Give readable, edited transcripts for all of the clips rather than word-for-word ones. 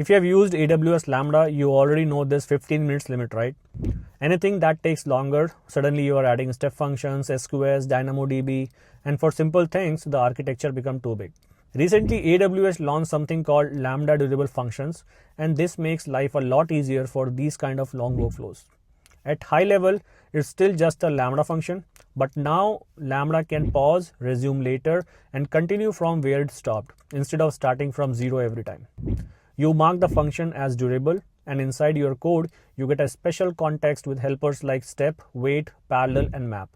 If you have used AWS Lambda, you already know this 15 minutes limit, right? Anything that takes longer, suddenly you are adding step functions, SQS, DynamoDB, and for simple things, the architecture become too big. Recently, AWS launched something called Lambda Durable Functions, and this makes life a lot easier for these kind of long workflows. At high level, it's still just a Lambda function, but now Lambda can pause, resume later, and continue from where it stopped, instead of starting from zero every time. You mark the function as durable, and inside your code, you get a special context with helpers like step, wait, parallel, and map.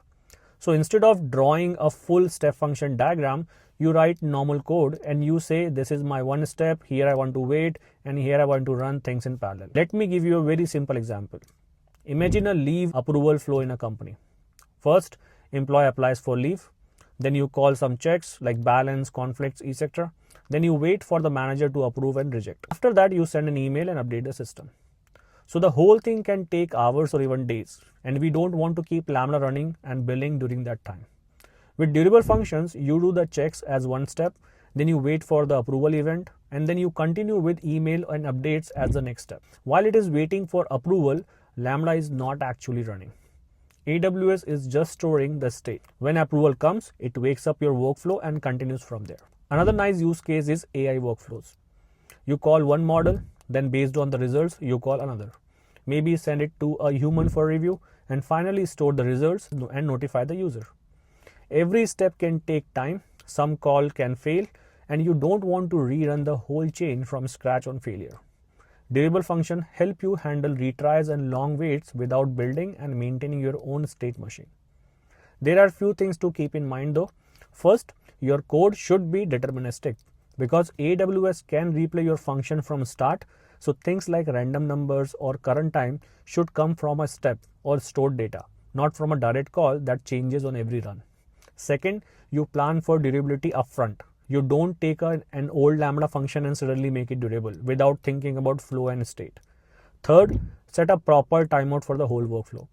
So instead of drawing a full step function diagram, you write normal code and you say, this is my one step, here I want to wait, and here I want to run things in parallel. Let me give you a very simple example. Imagine a leave approval flow in a company. First, employee applies for leave. Then you call some checks like balance, conflicts, etc. Then you wait for the manager to approve and reject. After that, you send an email and update the system. So the whole thing can take hours or even days, and we don't want to keep Lambda running and billing during that time. With durable functions, you do the checks as one step, then you wait for the approval event, and then you continue with email and updates as the next step. While it is waiting for approval, Lambda is not actually running. AWS is just storing the state. When approval comes, it wakes up your workflow and continues from there. Another nice use case is AI workflows. You call one model, then based on the results, you call another. Maybe send it to a human for review, and finally store the results and notify the user. Every step can take time, some call can fail, and you don't want to rerun the whole chain from scratch on failure. Durable function help you handle retries and long waits without building and maintaining your own state machine. There are few things to keep in mind though. First, your code should be deterministic because AWS can replay your function from start, so things like random numbers or current time should come from a step or stored data, not from a direct call that changes on every run. Second, you plan for durability upfront. You don't take an old Lambda function and suddenly make it durable without thinking about flow and state. Third, set a proper timeout for the whole workflow.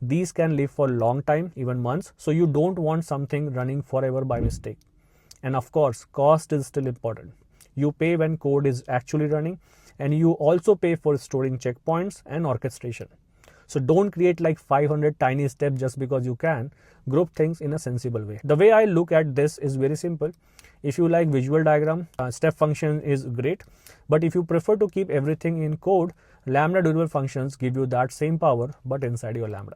These can live for a long time, even months, so you don't want something running forever by mistake. And of course, cost is still important. You pay when code is actually running, and you also pay for storing checkpoints and orchestration. So don't create like 500 tiny steps just because you can. Group things in a sensible way. The way I look at this is very simple. If you like visual diagram, step function is great. But if you prefer to keep everything in code, Lambda Durable Functions give you that same power but inside your Lambda.